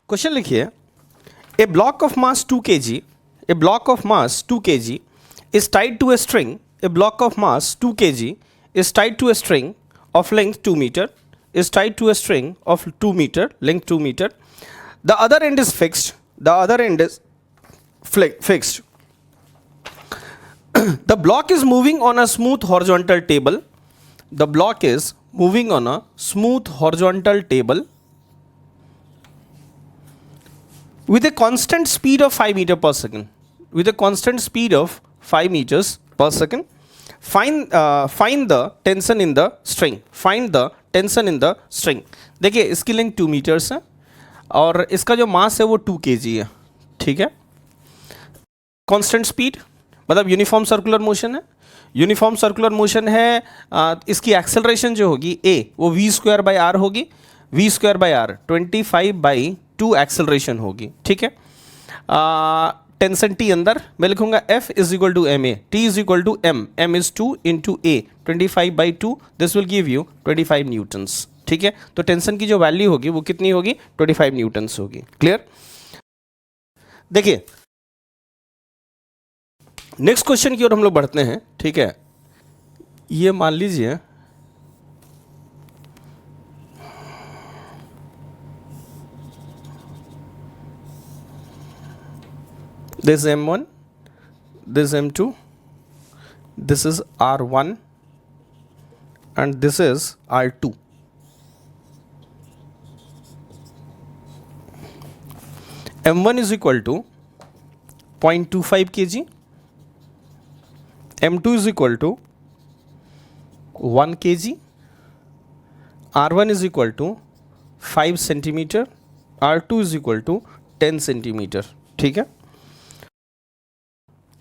Question लिखिए, a block of mass 2 kg, a block of mass 2 kg is tied to a string, a block of mass 2 kg is tied to a string of length 2 meter, is tied to a string of 2 meter, length 2 meter. The other end is fixed, the other end is fixed. The block is moving on a smooth horizontal table. The block is moving on a smooth horizontal table with a constant speed of 5 meter per second. With a constant speed of 5 meters per second. Find the tension in the string. Find the tension in the string. देखिए इसकी length 2 metres है और इसका जो मास है वो 2 kg है, ठीक है. कांस्टेंट स्पीड मतलब यूनिफॉर्म सर्कुलर मोशन है. यूनिफॉर्म सर्कुलर मोशन है. इसकी एक्सेलरेशन जो होगी a वो v² होगी. v²/r 25/2 एक्सेलरेशन होगी, ठीक है. टेंशन t अंदर मैं लिखूंगा F is equal to ma, t is equal to m, m is 2 into a, 25/2, this will give you 25 newtons, ठीक है. तो टेंशन की जो वैल्यू होगी वो कितनी होगी, 25 न्यूटन्स होगी. क्लियर. देखिए नेक्स्ट क्वेश्चन की ओर हम लोग बढ़ते हैं, ठीक है. ये मान लीजिए this is m1, this is m2, this is r1 and this is r2. m1 is equal to 0.25 kg, m2 is equal to 1 kg, r1 is equal to 5 centimeter, r2 is equal to 10 centimeter, ठीक है.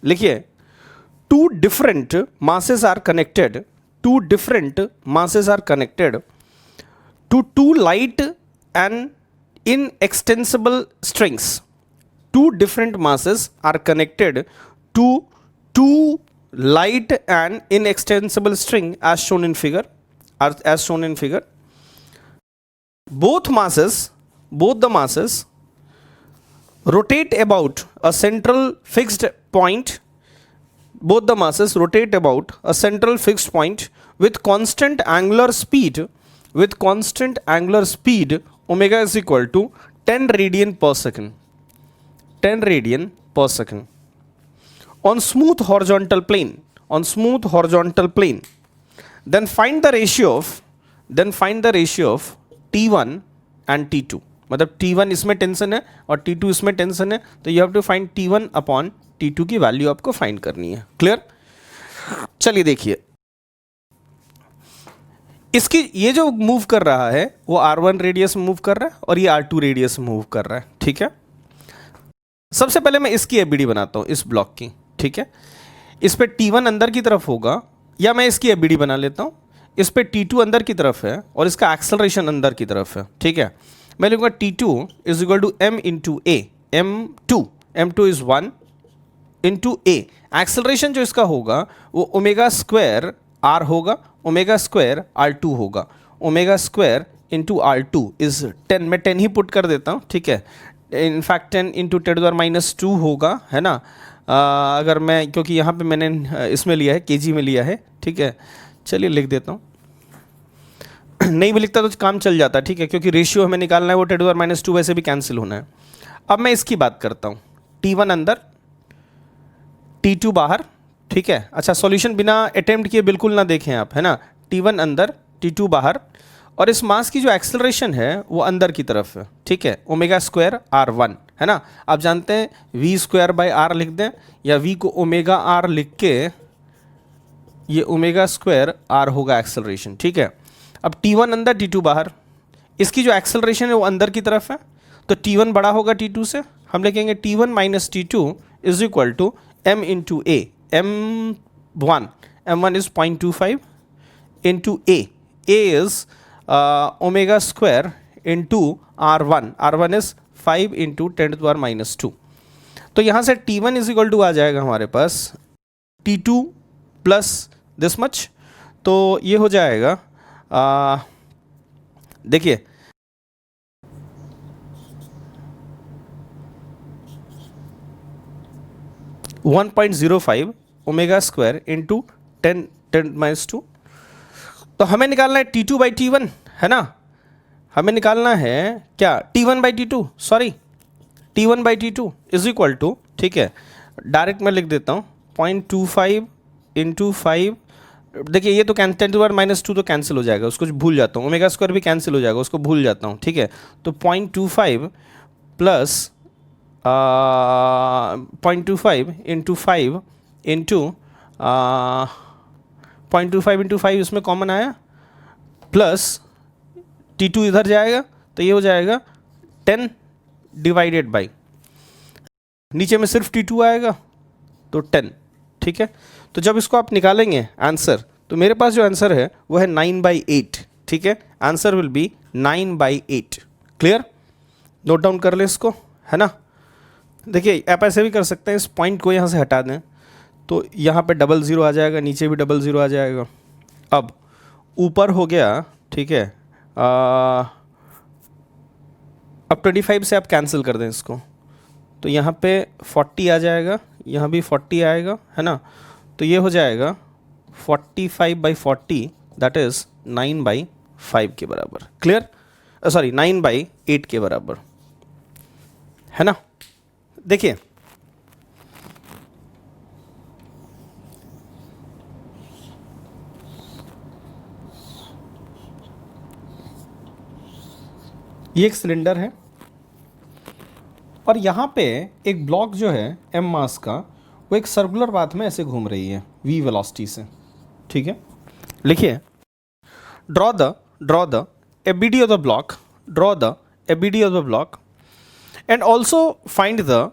लिखिए, two different masses are connected to two light and inextensible strings. Two different masses are connected to two light and inextensible string as shown in figure. Both the masses rotate about a central fixed point. Both the masses rotate about a central fixed point with constant angular speed. Omega is equal to 10 radian per second. 10 radian per second. On smooth horizontal plane. Then find the ratio of T1 and T2. मतलब T1 इसमें tension है और T2 इसमें tension है, तो you have to find T1 upon T2 की value आपको find करनी है. क्लियर. चलिए देखिए, इसकी ये जो मूव कर रहा है वो R1 रेडियस में मूव कर रहा है और ये R2 रेडियस में मूव कर रहा है, ठीक है. सबसे पहले मैं इसकी एबीडी बनाता हूँ इस ब्लॉक की, ठीक है. इस पे T1 अंदर की तरफ होगा या मैं इसकी एबीडी बना लेता हूँ. इस पे T2 अंदर की तरफ है और इसका एक्सेलरेशन अंदर की तरफ है, ठीक है. मैं लिखूंगा T2 is equal to m into a. m2 is 1 into a. Acceleration जो इसका होगा वो ओमेगा² r होगा, ओमेगा² r2 होगा. ओमेगा² इंटू r2 इज 10. मैं 10 ही पुट कर देता हूँ, ठीक है. इनफैक्ट 10 इंटू 10⁻² होगा, है ना. अगर मैं, क्योंकि यहाँ पे मैंने इसमें लिया है, केजी में लिया है, ठीक है. चलिए लिख देता हूँ. नहीं भी लिखता तो काम चल जाता, ठीक है, क्योंकि रेशियो हमें निकालना है, वो 10⁻² वैसे भी कैंसिल होना है. अब मैं इसकी बात करता हूँ. T1 अंदर, T2 बाहर, ठीक है. अच्छा, सॉल्यूशन बिना अटेम्प्ट किए बिल्कुल ना देखें आप, है ना. T1 अंदर, T2 बाहर, और इस मास की जो एक्सेलरेशन है वो अंदर की तरफ है, ठीक है. ओमेगा² r1, है ना. आप जानते हैं v²/r लिख दें या v को ओमेगा r लिख के ये ओमेगा² r होगा एक्सेलरेशन, ठीक है. अब T1 अंदर, T2 बाहर, इसकी जो एक्सेलरेशन है वो अंदर की तरफ है, तो T1 बड़ा होगा T2 से. हम लिखेंगे T1 minus T2 is equal to m into a. m1 is 0.25 into a. A is omega into r1 is 5 into 10⁻². तो यहाँ से T1 इज इक्वल टू आ जाएगा हमारे पास T2 प्लस दिस मच, तो ये हो जाएगा. देखिए 1.05 ओमेगा स्क्वायर इंटू 10⁻²। तो हमें निकालना है T2 बाई T1, है ना। हमें निकालना है क्या, T1 by T2, sorry T1 by T2 is equal to, ठीक है, डायरेक्ट मैं लिख देता हूँ 0.25 इंटू 5। देखिए ये तो 10⁻² तो कैंसिल हो जाएगा, उसको भूल जाता हूँ। ओमेगा स्क्वायर भी कैंसिल हो जाएगा, उसको भूल जाता हूँ, ठीक है। तो 0.25 प्लस 0.25 इंटू 5 इंटू 0.25 इंटू 5 इसमें कॉमन आया, प्लस T2 इधर जाएगा तो ये हो जाएगा 10 डिवाइडेड बाई, नीचे में सिर्फ T2 आएगा तो 10, ठीक है। तो जब इसको आप निकालेंगे आंसर, तो मेरे पास जो आंसर है वो है 9/8, ठीक है। Answer will be 9/8। Clear, note down कर ले इसको, है ना। देखिए आप ऐसे भी कर सकते हैं, इस पॉइंट को यहाँ से हटा दें तो यहाँ पे 00 आ जाएगा, नीचे भी 00 आ जाएगा। अब ऊपर हो गया, ठीक है। अब 25 से आप कैंसिल कर दें इसको, तो यहाँ पे 40 आ जाएगा, यहाँ भी 40 आएगा, है ना। तो ये हो जाएगा 45/40, दैट इज़ 9/5 के बराबर। क्लियर, सॉरी 9/8 के बराबर, है ना। देखिए ये एक सिलेंडर है और यहाँ पे एक ब्लॉक जो है m मास का, वो एक सर्कुलर पाथ में ऐसे घूम रही है v वेलोसिटी से, ठीक है। लिखिए, draw the ABD of the block, draw the ABD of the block and also find the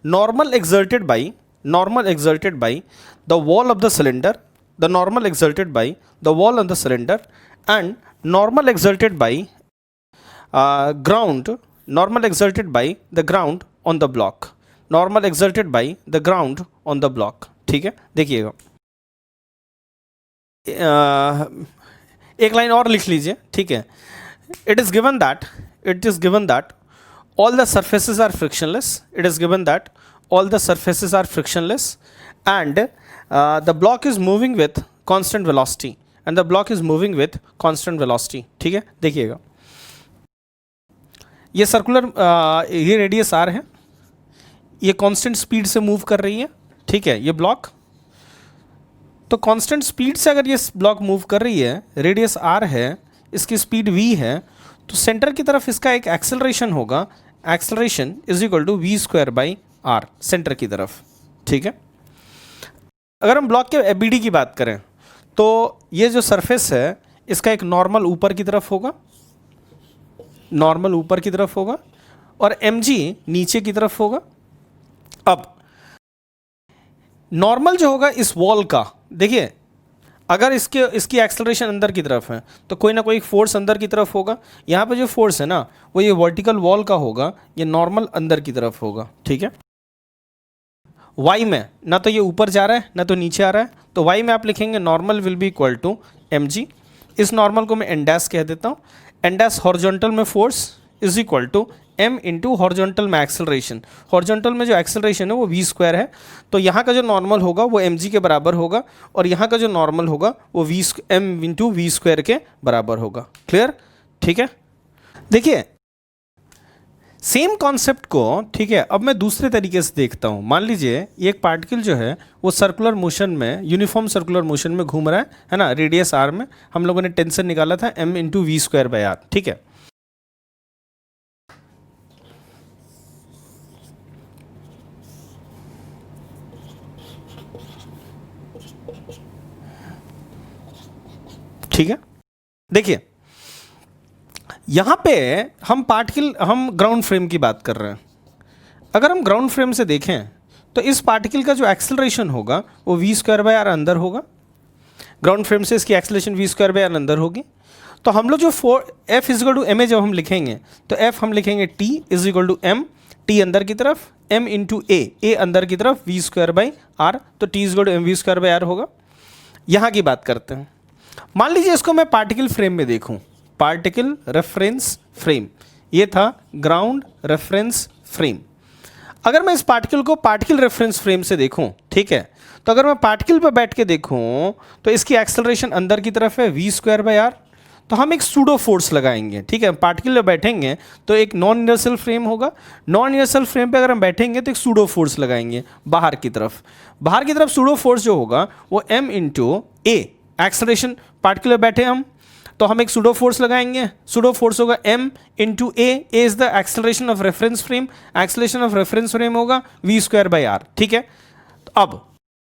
normal exerted by the wall of the cylinder, the normal exerted by the wall of the cylinder and normal exerted by ground, normal exerted by the ground on the block, normal exerted by the ground on the block, ठीक है। देखिएगा एक line और लिख लीजिए, ठीक है। it is given that all the surfaces are frictionless, it is given that all the surfaces are frictionless and the block is moving with constant velocity and the block is moving with constant velocity, ठीक है। देखिएगा ये circular ये radius r है, ये constant speed से move कर रही है, ठीक है। ये ब्लॉक, तो कांस्टेंट स्पीड से अगर ये ब्लॉक मूव कर रही है, रेडियस r है, इसकी स्पीड v है, तो सेंटर की तरफ इसका एक एक्सेलरेशन होगा, acceleration is equal to v²/r, centre की तरफ, ठीक है। अगर हम ब्लॉक के ABD की बात करें तो ये जो सरफेस है इसका एक नॉर्मल ऊपर की तरफ होगा, नॉर्मल ऊपर की तरफ होगा और mg नीचे की तरफ होगा। अब नॉर्मल जो होगा इस वॉल का, देखिए अगर इसकी एक्सेलरेशन अंदर की तरफ है तो कोई ना कोई फोर्स अंदर की तरफ होगा। यहाँ पे जो फोर्स है ना वो ये वर्टिकल वॉल का होगा, ये नॉर्मल अंदर की तरफ होगा, ठीक है। y में ना तो ये ऊपर जा रहा है ना तो नीचे आ रहा है, तो y में आप लिखेंगे normal will be equal to mg। इस नॉर्मल को मैं n डैश कह देता हूँ। n डैश हॉरिजॉन्टल में force is equal to m into horizontal में एक्सेलरेशन। हॉरिजॉन्टल में जो एक्सेलरेशन है वो v² है, तो यहाँ का जो नॉर्मल होगा वो mg के बराबर होगा और यहाँ का जो नॉर्मल होगा वो m इंटू v² के बराबर होगा। क्लियर, ठीक है। देखिए सेम कॉन्सेप्ट को, ठीक है, अब मैं दूसरे तरीके से देखता हूँ। मान लीजिए ये एक पार्टिकल जो है वो सर्कुलर मोशन में, यूनिफॉर्म सर्कुलर मोशन में घूम रहा है ना, रेडियस r में। हम लोगों ने टेंशन निकाला था m इंटू v²/r, ठीक है। ठीक है, देखिए यहाँ पे हम ग्राउंड फ्रेम की बात कर रहे हैं। अगर हम ग्राउंड फ्रेम से देखें तो इस पार्टिकल का जो एक्सेलरेशन होगा वो v²/r अंदर होगा। ग्राउंड फ्रेम से इसकी एक्सेलरेशन v²/r अंदर होगी। तो हम लोग जो F इजिकल टू ma जब हम लिखेंगे तो F हम लिखेंगे T is equal to m, T अंदर की तरफ, m इंटू a अंदर की तरफ, v²/r, तो T इजिकल टू mv²/r होगा। यहाँ की बात करते हैं। मान लीजिए इसको मैं पार्टिकल फ्रेम में देखूं, पार्टिकल रेफरेंस फ्रेम, ये था ग्राउंड रेफरेंस फ्रेम। अगर मैं इस पार्टिकल को पार्टिकल रेफरेंस फ्रेम से देखूं, ठीक है, तो अगर मैं पार्टिकल पर बैठ के देखूं तो इसकी एक्सेलरेशन अंदर की तरफ है v²/r, तो हम एक सूडो फोर्स लगाएंगे, ठीक है। पार्टिकल में बैठेंगे तो एक नॉन इनर्शियल फ्रेम होगा, नॉन इनर्शियल फ्रेम पे अगर हम बैठेंगे तो एक सूडो फोर्स लगाएंगे बाहर की तरफ सूडो फोर्स जो होगा वो m into a, acceleration particle में बैठे हम तो हम एक सूडो फोर्स लगाएंगे, सूडो फोर्स होगा m into a is the acceleration of reference frame, acceleration of reference frame होगा v²/r, ठीक है। तो अब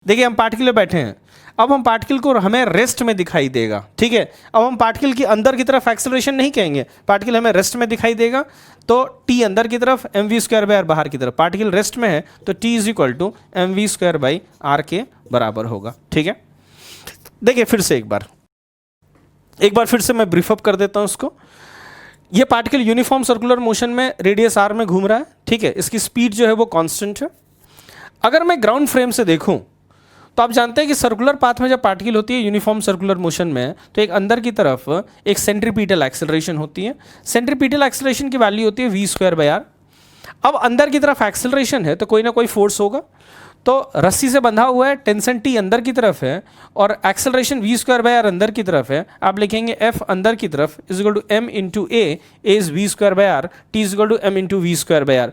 देखिए हम पार्टिकल में बैठे हैं, अब हम पार्टिकल को हमें रेस्ट में दिखाई देगा, ठीक है। अब हम पार्टिकल की अंदर की तरफ एक्सेलरेशन नहीं कहेंगे, पार्टिकल हमें रेस्ट में दिखाई देगा, तो t अंदर की तरफ mv²/r बाहर की तरफ, पार्टिकल रेस्ट में है तो t is equal to mv²/r के बराबर होगा, ठीक है। देखिए फिर से एक बार फिर से मैं ब्रीफ अप कर देता हूँ इसको। ये पार्टिकल यूनिफॉर्म सर्कुलर मोशन में रेडियस r में घूम रहा है, ठीक है, इसकी स्पीड जो है वो कांस्टेंट है। अगर मैं ग्राउंड फ्रेम से देखूं तो आप जानते हैं कि सर्कुलर पाथ में जब पार्टिकल होती है यूनिफॉर्म सर्कुलर मोशन में, तो एक अंदर की तरफ एक सेंट्रीपिटल एक्सेलरेशन होती है, सेंट्रीपिटल एक्सेलरेशन की वैल्यू होती है v²/r। अब अंदर की तरफ एक्सेलरेशन है तो कोई ना कोई फोर्स होगा, तो रस्सी से बंधा हुआ है, टेंशन T अंदर की तरफ है और एक्सेलरेशन v²/r अंदर की तरफ है। आप लिखेंगे F अंदर की तरफ is equal to m into a is v²/r, T is equal to m into v²/r।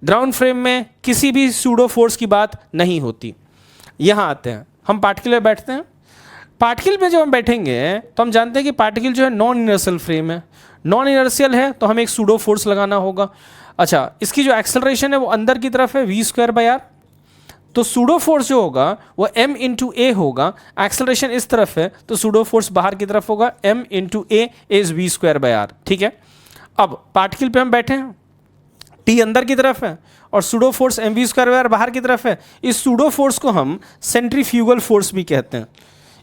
Ground frame में किसी भी सूडो फोर्स की बात नहीं होती। यहाँ आते हैं, हम पार्टिकल में बैठते हैं, पार्टिकल में जब हम बैठेंगे तो हम जानते हैं कि पार्टिकल जो है नॉन इनर्शियल फ्रेम है, नॉन इनर्शियल है तो हमें एक सूडो फोर्स लगाना होगा। अच्छा, इसकी जो एक्सेलरेशन है वो अंदर की तरफ है v²/r, तो सूडो फोर्स जो होगा वो m इंटू ए होगा, एक्सेलरेशन इस तरफ है तो सूडो फोर्स बाहर की तरफ होगा m into a is v²/r, ठीक है। अब पार्टिकल पे हम बैठे हैं, T अंदर की तरफ है और सूडो फोर्स mv²/r बाहर की तरफ है। इस सूडो फोर्स को हम सेंट्रीफ्यूगल फोर्स भी कहते हैं,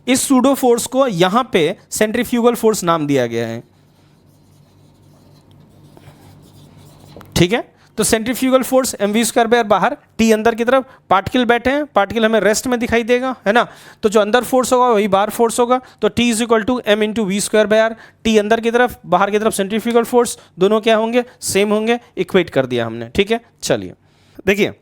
इस सूडो फोर्स को यहाँ पे सेंट्रीफ्यूगल फोर्स नाम दिया गया है, ठीक है। तो सेंट्रीफ्यूगल फोर्स mv²/r बाहर, T अंदर की तरफ, पार्टिकल बैठे हैं, पार्टिकल हमें रेस्ट में दिखाई देगा, है ना, तो जो अंदर फोर्स होगा वही बाहर फोर्स होगा, तो T is equal to m into v²/r। T अंदर की तरफ, बाहर की तरफ सेंट्रीफ्यूगल फोर्स, दोनों क्या होंगे, सेम होंगे, इक्वेट कर दिया हमने, ठीक है। चलिए देखिए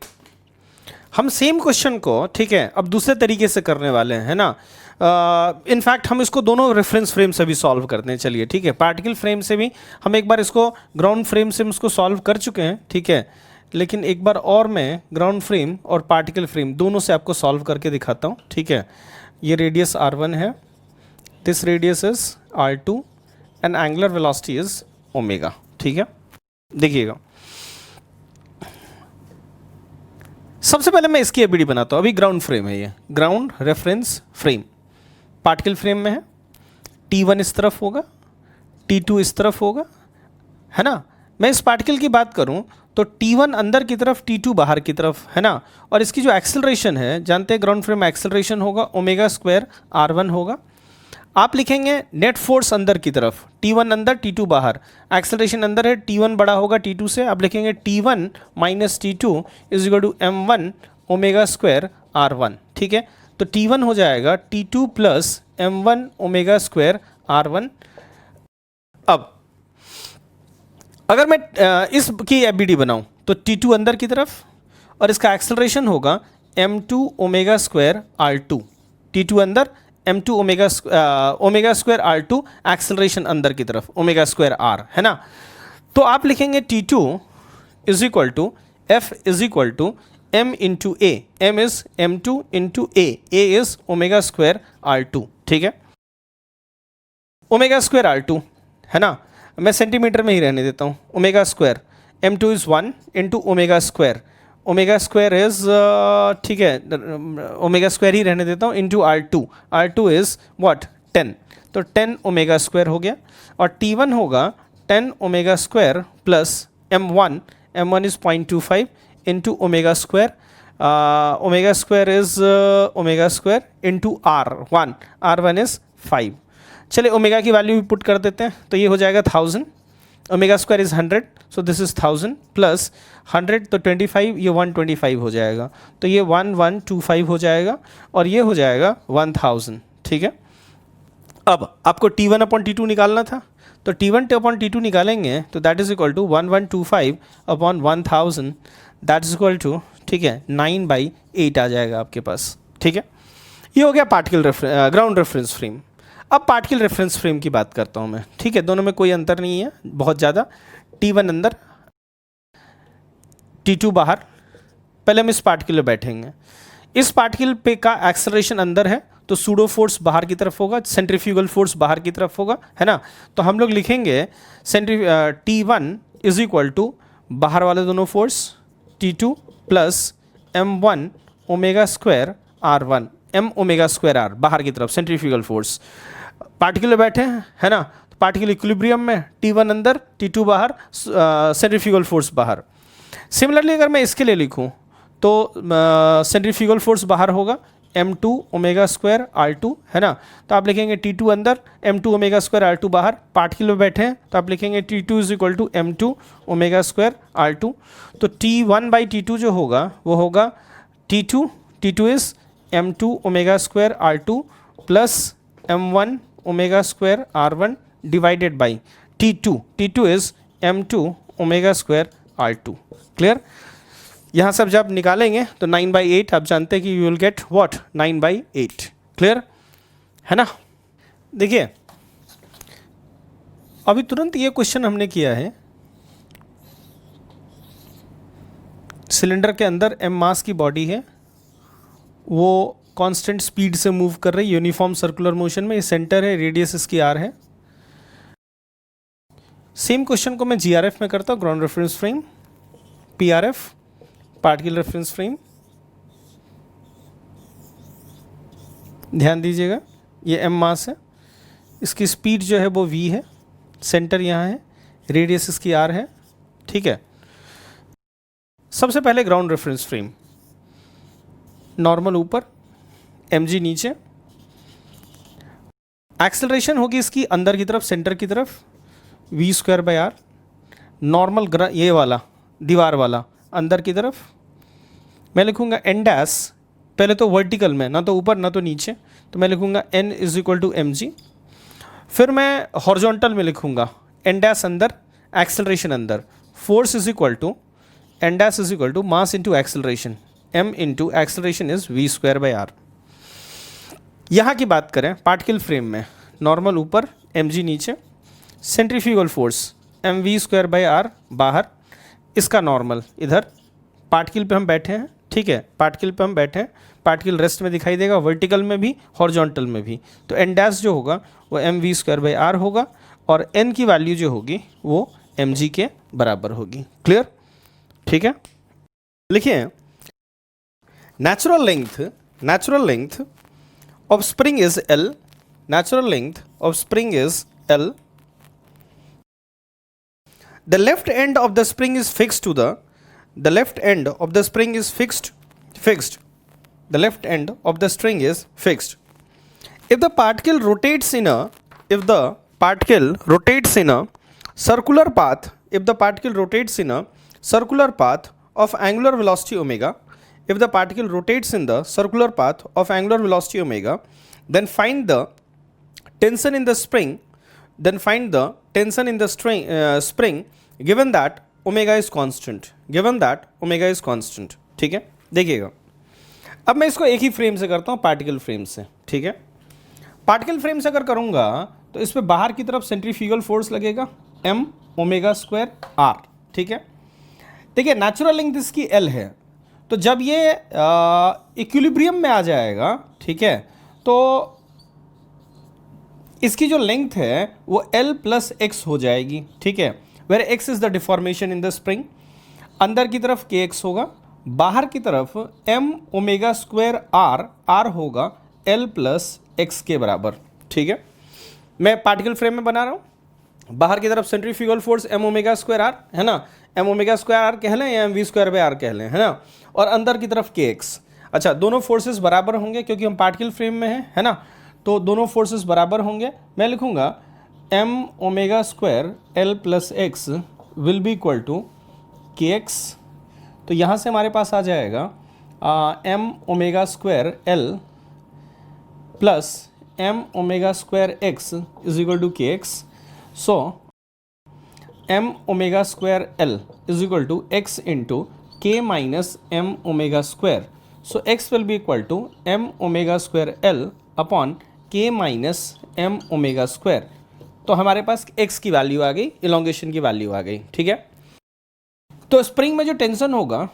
हम सेम क्वेश्चन को, ठीक है, अब दूसरे तरीके से करने वाले हैं, है ना। इनफैक्ट हम इसको दोनों रेफरेंस फ्रेम से भी सॉल्व करते हैं, चलिए ठीक है। पार्टिकल फ्रेम से भी हम एक बार इसको ग्राउंड फ्रेम से हम इसको सॉल्व कर चुके हैं, ठीक है, लेकिन एक बार और मैं ग्राउंड फ्रेम और पार्टिकल फ्रेम दोनों से आपको सॉल्व करके दिखाता हूँ, ठीक है। ये रेडियस r1 है, this radius is r2 and angular velocity is omega, ठीक है। देखिएगा सबसे पहले मैं इसकी एबीडी बनाता हूँ। अभी ग्राउंड फ्रेम है, ये ground reference frame particle frame में है, T1 इस तरफ होगा, T2 इस तरफ होगा, है ना। मैं इस पार्टिकल की बात करूं तो T1 अंदर की तरफ, T2 बाहर की तरफ, है ना। और इसकी जो एक्सेलरेशन है, जानते हैं ग्राउंड फ्रेम में एक्सेलरेशन होगा ओमेगा² r1 होगा। आप लिखेंगे नेट फोर्स अंदर की तरफ, T1 अंदर T2 बाहर, एक्सेलरेशन अंदर है, T1 बड़ा होगा T2 से, आप लिखेंगे T1 minus T2 is equal to m1 omega r1, ठीक है। तो T1 हो जाएगा T2 plus m1 omega r1। अब अगर मैं इसकी एबीडी बनाऊं तो T2 अंदर की तरफ और इसका एक्सेलरेशन होगा m2 ओमेगा² r2, T2 अंदर m2 ओमेगा² r2, एक्सेलरेशन अंदर की तरफ ओमेगा² r, है ना। तो आप लिखेंगे T2 is equal to F is equal to m into a, m is m2 into a is omega r2, ठीक है, ओमेगा² r2, है ना। मैं सेंटीमीटर में ही रहने देता हूँ, ओमेगा², m2 is 1 into omega, omega is, ठीक है, ओमेगा² ही रहने देता हूँ, इंटू r2 इज व्हाट 10, तो 10 ओमेगा² हो गया। और T1 होगा 10 omega plus m1 is 0.25 into omega, omega is omega into r1 is 5। चलिए ओमेगा की वैल्यू भी पुट कर देते हैं, तो ये हो जाएगा 1000, omega is 100, so this is 1000 plus 100 तो 25, ये 125 हो जाएगा, तो ये 1125 हो जाएगा और ये हो जाएगा 1000, ठीक है। अब आपको T1 अपॉन T2 निकालना था, तो T1 अपॉन T2 निकालेंगे तो that is equal to 1125 upon 1000, that is equal to, ठीक है, 9/8 आ जाएगा आपके पास। ठीक है, ये हो गया पार्टिकल ग्राउंड रेफरेंस फ्रेम। अब पार्टिकल रेफरेंस फ्रेम की बात करता हूँ मैं। ठीक है, दोनों में कोई अंतर नहीं है बहुत ज़्यादा। T1 अंदर, T2 बाहर। पहले हम इस पार्टिकल में बैठेंगे। इस पार्टिकल पे का एक्सेलरेशन अंदर है तो सूडो फोर्स बाहर की तरफ होगा, सेंट्रीफ्यूगल फोर्स बाहर की तरफ होगा, है ना। तो हम लोग लिखेंगे T1 इज इक्वल टू बाहर वाले दोनों force T2 plus M1 omega square R1, M omega square R बाहर की तरफ सेंट्रीफ्यूगल फोर्स। पार्टिकल में बैठे हैं, है ना, तो पार्टिकल इक्विलिब्रियम में, T1 अंदर T2 बाहर, सेंट्रीफ्यूगल फोर्स बाहर। सिमिलरली अगर मैं इसके लिए लिखूं तो सेंट्रीफ्यूगल फोर्स बाहर होगा M2 ओमेगा स्क्वायर R2, है ना। तो आप लिखेंगे T2 अंदर, M2 ओमेगा स्क्वायर R2 बाहर। पार्टिकल में बैठे हैं तो आप लिखेंगे T2 is equal to M2 omega square R2। तो T1/T2 जो होगा वो होगा T2 is M2 omega square R2 प्लस M1 omega square R1 divided by T2 is M2 omega square R2। Clear. यहाँ से जब निकालेंगे तो 9/8 आप जानते हैं कि you will get what, 9/8। Clear है ना। देखिए अभी तुरंत ये क्वेश्चन हमने किया है, सिलेंडर के अंदर m मास की बॉडी है, वो कांस्टेंट स्पीड से मूव कर रही है यूनिफॉर्म सर्कुलर मोशन में। ये सेंटर है, रेडियस इसकी r है। सेम क्वेश्चन को मैं GRF में करता हूँ, ground reference frame, PRF particle reference frame. ध्यान दीजिएगा ये m मास है, इसकी स्पीड जो है वो v है, सेंटर यहाँ है, रेडियस इसकी r है। ठीक है, सबसे पहले ग्राउंड रेफरेंस फ्रेम, नॉर्मल ऊपर, mg नीचे। एक्सेलरेशन होगी इसकी अंदर की तरफ, सेंटर की तरफ, v²/r। नॉर्मल ये वाला दीवार वाला अंदर की तरफ मैं लिखूंगा n डैश, पहले तो वर्टिकल में, ना तो ऊपर ना तो नीचे, तो मैं लिखूंगा n is equal to mg। फिर मैं हॉरिजॉन्टल में लिखूंगा n डैश अंदर, एक्सेलरेशन अंदर, force is equal to n dash is equal to mass into acceleration, m into acceleration is v²/r। यहाँ की बात करें पार्टिकल फ्रेम में, नॉर्मल ऊपर, mg नीचे, सेंट्रीफ्यूगल फोर्स mv²/r बाहर, इसका नॉर्मल इधर। पार्टिकल पे हम बैठे हैं, ठीक है, पार्टिकल पे हम बैठे हैं, पार्टिकल रेस्ट में दिखाई देगा, वर्टिकल में भी, हॉरिजॉन्टल में भी। तो n डैश जो होगा वो mv²/r होगा और n की वैल्यू जो होगी वो mg के बराबर होगी। क्लियर। ठीक है, लिखिए natural length of spring is L, natural length of spring is L। The left end of the spring is fixed to the left end of the spring is fixed. The left end of the string is fixed. If the particle rotates in a circular path, if the particle rotates in a circular path of angular velocity omega, if the particle rotates in the circular path of angular velocity omega, then find the tension in the spring, spring given that omega is constant, ठीक है। देखिएगा अब मैं इसको एक ही frame से करता हूँ, पार्टिकल फ्रेम से। ठीक है, पार्टिकल फ्रेम से अगर करूँगा तो इस पे बाहर की तरफ सेंट्रीफ्यूगल फोर्स लगेगा m ओमेगा स्क्वायर r। ठीक है, देखिए नेचुरल लेंथ इसकी L है, तो जब ये इक्विलिब्रियम में आ जाएगा, ठीक है, तो इसकी जो लेंथ है वो L प्लस x हो जाएगी। ठीक है, where x is the deformation in the spring. अंदर की तरफ kx होगा, बाहर की तरफ m ओमेगा स्क्वायर r होगा L प्लस x के बराबर। ठीक है, मैं पार्टिकल फ्रेम में बना रहा हूँ, बाहर की तरफ centrifugal force m omega square r, है ना, m ओमेगा स्क्वायर r कह लें या mv²/r कह लें, है ना, और अंदर की तरफ kx। अच्छा, दोनों फोर्सेस बराबर होंगे क्योंकि हम पार्टिकल फ्रेम में हैं, है ना, तो दोनों फोर्सेस बराबर होंगे। मैं लिखूंगा m omega square L plus x will be equal to kx। तो यहाँ से हमारे पास आ जाएगा m omega square L plus m omega square x is equal to kx. So m omega square L is equal to x into k minus m omega square. So x will be equal to m omega square L upon k minus m omega square. तो हमारे पास x की value आ गई, elongation की value आ गई, ठीक है। तो spring में जो टेंशन होगा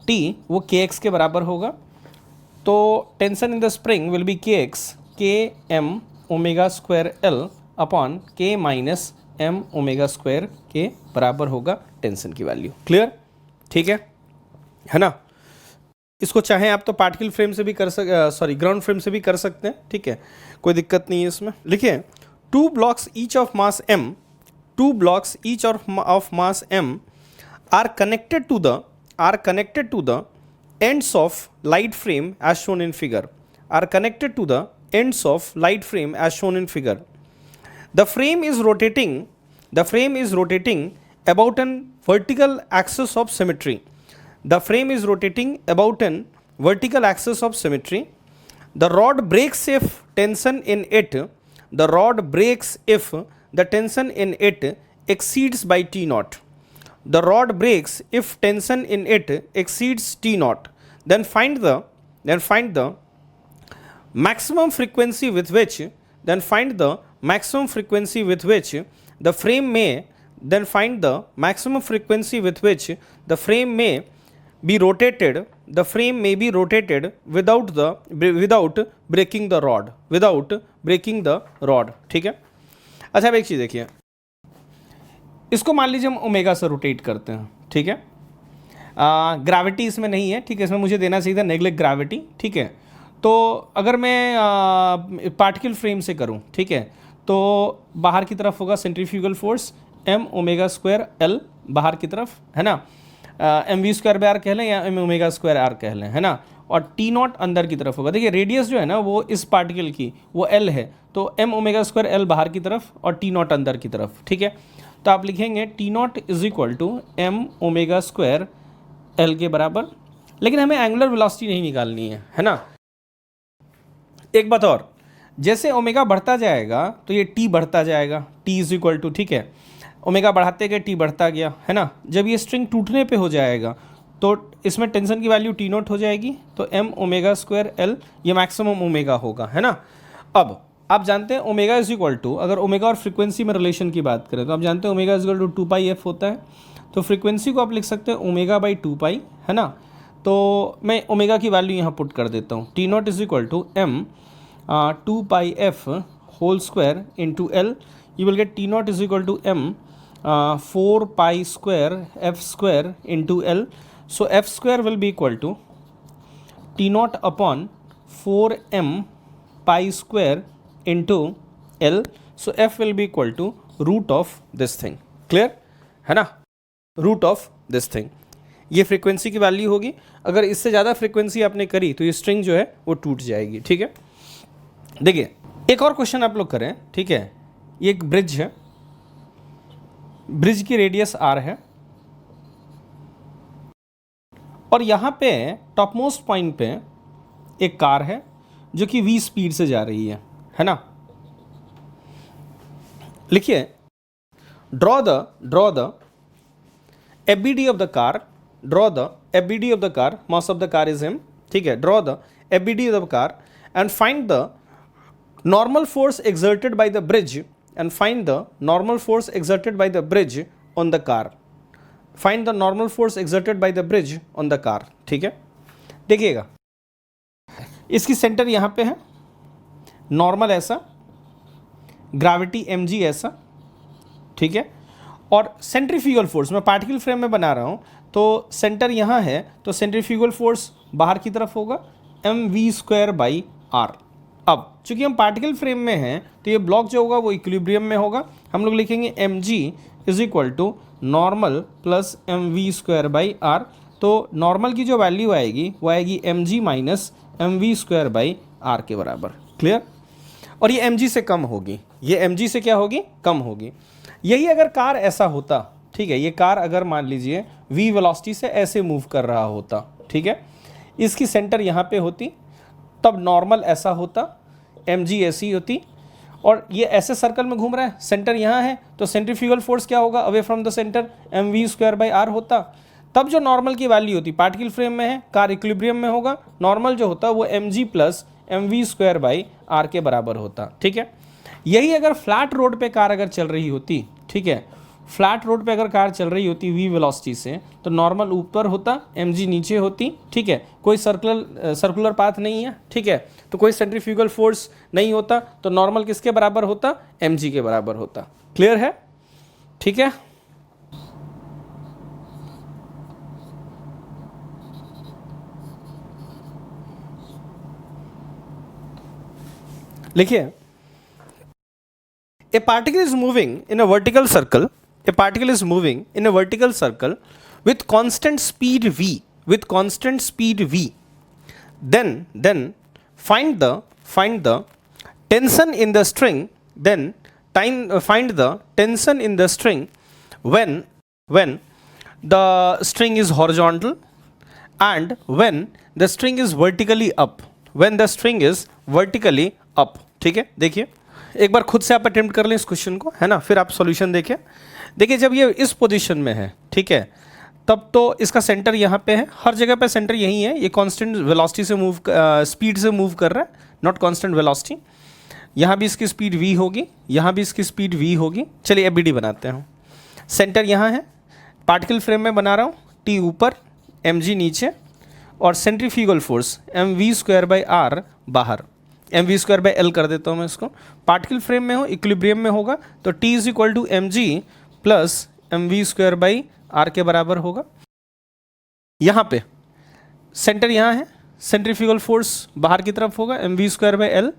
T वो kx के बराबर होगा। तो tension in the spring will be kx k m omega square L upon k minus m omega square के बराबर होगा टेंशन की वैल्यू। क्लियर, ठीक है ना। इसको चाहे आप तो पार्टिकल फ्रेम से भी कर ग्राउंड फ्रेम से भी कर सकते हैं, ठीक है, कोई दिक्कत नहीं है इसमें। लिखिए 2 blocks each of mass m, 2 blocks each of mass m are connected to the ends of light frame as shown in figure, are connected to the ends of light frame as shown in figure. The frame is rotating about an vertical axis of symmetry. The frame is rotating about an vertical axis of symmetry. The rod breaks if tension in it. The rod breaks if the tension in it exceeds by T naught. The rod breaks if tension in it exceeds T naught. Then find the maximum frequency with which the frame may be rotated. The frame may be rotated without breaking the rod, ठीक है। अच्छा अब एक चीज़ देखिए, इसको मान लीजिए हम ओमेगा से रोटेट करते हैं, ठीक है। ग्रेविटी इसमें नहीं है, ठीक है, इसमें मुझे देना चाहिए था नेगलेक्ट ग्रेविटी, ठीक है। तो अगर मैं पार्टिकल फ्रेम से करूं, ठीक है, तो बाहर की तरफ होगा centrifugal force m omega square L बाहर की तरफ, है ना, m we square by r कह लें या m ओमेगा स्क्वायर आर कह लें, है ना, और T नॉट अंदर की तरफ होगा। देखिए रेडियस जो है ना वो इस पार्टिकल की वो L है, तो m ओमेगा स्क्वायर L बाहर की तरफ और T नॉट अंदर की तरफ, ठीक है। तो आप लिखेंगे T nought is equal to m omega square L के बराबर, लेकिन हमें एंगुलर वेलोसिटी नहीं निकालनी है ना। एक बात और, जैसे ओमेगा बढ़ता जाएगा तो ये T बढ़ता जाएगा, T इज इक्वल टू, ठीक है, ओमेगा बढ़ाते गए T बढ़ता गया, है ना। जब ये स्ट्रिंग टूटने पे हो जाएगा तो इसमें टेंशन की वैल्यू T नॉट हो जाएगी, तो m ओमेगा स्क्वायर L ये मैक्सिमम ओमेगा होगा, है ना। अब आप जानते हैं ओमेगा इज इक्वल टू, अगर ओमेगा और फ्रीक्वेंसी में रिलेशन की बात करें तो आप जानते हैं omega is equal to 2πf होता है, तो फ्रीक्वेंसी को आप लिख सकते हैं ओमेगा बाई 2π, है ना। तो मैं ओमेगा की वैल्यू यहाँ पुट कर देता हूँ, T nought is equal to m 2πf whole square into L, you will get T nought is equal to m 4π square f square into L. So f square will be equal to T naught upon 4m pi square into L. So f will be equal to root of this thing. Clear है ना, root of this thing. ये frequency की value होगी, अगर इससे ज़्यादा frequency आपने करी तो ये स्ट्रिंग जो है वो टूट जाएगी, ठीक है। देखिए एक और क्वेश्चन आप लोग करें, ठीक है। ये एक ब्रिज है, ब्रिज की रेडियस r है और यहाँ पे टॉप मोस्ट पॉइंट पे एक कार है जो कि v स्पीड से जा रही है ना। लिखिए draw the FBD of the car, draw the FBD of the car, mass of the car is m, ठीक है। Draw the FBD of the car and find the normal force exerted by the bridge and find the normal force exerted by the bridge on the car. Find the normal force exerted by the bridge on the car, ठीक है। देखिएगा इसकी centre यहाँ पे है, normal ऐसा, gravity mg ऐसा, ठीक है, और सेंट्रीफ्यूगल फोर्स मैं पार्टिकल फ्रेम में बना रहा हूँ तो सेंटर यहाँ है, तो सेंट्रीफ्यूगल फोर्स बाहर की तरफ होगा mv स्क्वायर बाई r। अब चूंकि हम पार्टिकल फ्रेम में हैं तो ये ब्लॉक जो होगा वो इक्विलिब्रियम में होगा, हम लोग लिखेंगे mg is equal to normal plus mv square by r। तो नॉर्मल की जो वैल्यू आएगी वो आएगी mg minus mv square by r के बराबर। क्लियर, और ये mg से कम होगी, ये mg से क्या होगी, कम होगी। यही अगर कार ऐसा होता, ठीक है, ये कार अगर मान लीजिए v वेलोसिटी से ऐसे मूव कर रहा होता, ठीक है, इसकी सेंटर यहाँ पे होती, तब नॉर्मल ऐसा होता, एम जी ऐसी होती, और ये ऐसे सर्कल में घूम रहा है, सेंटर यहाँ है, तो सेंट्रीफ्यूगल फोर्स क्या होगा away from the centre, m we square by r होता। तब जो नॉर्मल की वैल्यू होती, पार्टिकल फ्रेम में है, कार इक्विलिब्रियम में होगा, नॉर्मल जो होता वो m g plus m we square by r के बराबर होता। ठीक है, यही अगर फ्लैट रोड पे कार अगर चल रही होती, ठीक है, फ्लैट रोड पे अगर कार चल रही होती वी वेलोसिटी से, तो नॉर्मल ऊपर होता, एम जी नीचे होती। ठीक है, कोई सर्कुलर पाथ नहीं है, ठीक है, तो कोई सेंट्रीफ्यूगल फोर्स नहीं होता, तो नॉर्मल किसके बराबर होता, एम जी के बराबर होता। क्लियर है? ठीक है, लिखिए, a particle is moving in a vertical circle, a particle is moving in a vertical circle with constant speed v, with constant speed v, then find the tension in the string, then find the tension in the string when the string is horizontal and when the string is vertically up, when the string is vertically up। ठीक है, देखिए एक बार खुद से आप attempt कर लें इस क्वेश्चन को, है ना, फिर आप सॉल्यूशन देखें। देखिए जब ये इस पोजीशन में है, ठीक है, तब तो इसका सेंटर यहाँ पे है, हर जगह पे सेंटर यही है, ये कांस्टेंट वेलोसिटी से मूव, स्पीड से मूव कर रहा है, नॉट कांस्टेंट वेलोसिटी। यहाँ भी इसकी स्पीड v होगी, यहाँ भी इसकी स्पीड v होगी। चलिए एबीडी बनाते हैं। सेंटर यहाँ है, पार्टिकल फ्रेम में बना रहा हूँ, t ऊपर, mg नीचे, और centrifugal force M we square by R बाहर, M we square by L कर देता हूँ मैं इसको। पार्टिकल फ्रेम में हो, इक्विलिब्रियम में होगा, तो T is equal to m g plus m we square by r के बराबर होगा। यहाँ पे सेंटर यहाँ है, सेंट्रीफ्यूगल फोर्स बाहर की तरफ होगा, m we square by l,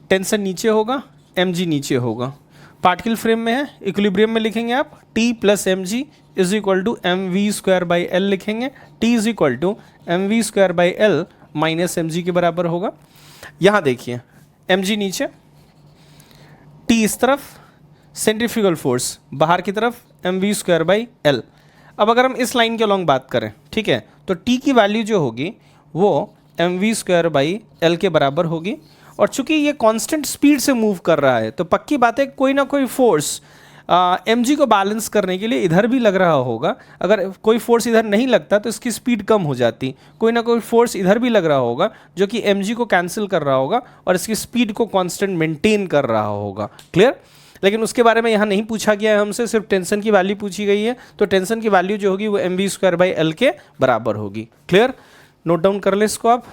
tension नीचे होगा, एम जी नीचे होगा। पार्टिकल फ्रेम में है, इक्विलिब्रियम में लिखेंगे आप T plus M ji is equal to M we square by L लिखेंगे, T is equal to M we square by L minus M G के बराबर होगा। यहाँ देखिए एम जी नीचे, टी इस तरफ, सेंट्रीफ्यूगल फोर्स बाहर की तरफ, m we square by l. अब अगर हम इस लाइन के अलॉन्ग बात करें, ठीक है, तो टी की वैल्यू जो होगी वो m we square by l के बराबर होगी। और चूंकि ये कांस्टेंट स्पीड से मूव कर रहा है, तो पक्की बात है कोई ना कोई फोर्स एम जी को बैलेंस करने के लिए इधर भी लग रहा होगा। अगर कोई फोर्स इधर नहीं लगता तो इसकी स्पीड कम हो जाती, कोई ना कोई फोर्स इधर भी लग रहा होगा जो कि एम जी को कैंसिल कर रहा होगा और इसकी स्पीड को कांस्टेंट मेंटेन कर रहा होगा। क्लियर? लेकिन उसके बारे में यहाँ नहीं पूछा गया है हमसे, सिर्फ टेंशन की वैल्यू पूछी गई है, तो टेंशन की वैल्यू जो होगी वो m we square by l के बराबर होगी। क्लियर? नोट डाउन कर ले इसको, आप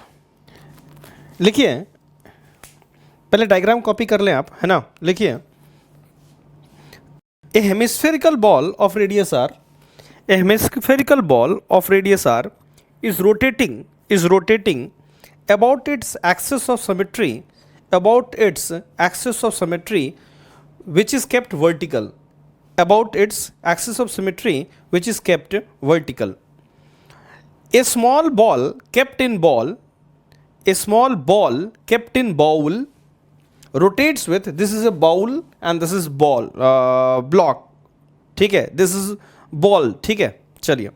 लिखिए, पहले डायग्राम कॉपी कर लें आप, है ना। लिखिए, a hemispherical ball of radius r, a hemispherical ball of radius r is rotating about its axis of symmetry, about its axis of symmetry which is kept vertical, about its axis of symmetry which is kept vertical. A small ball kept in ball, a small ball kept in bowl rotates with, this is a bowl and this is ball, block, ठीक है, this is ball, ठीक है। चलिए,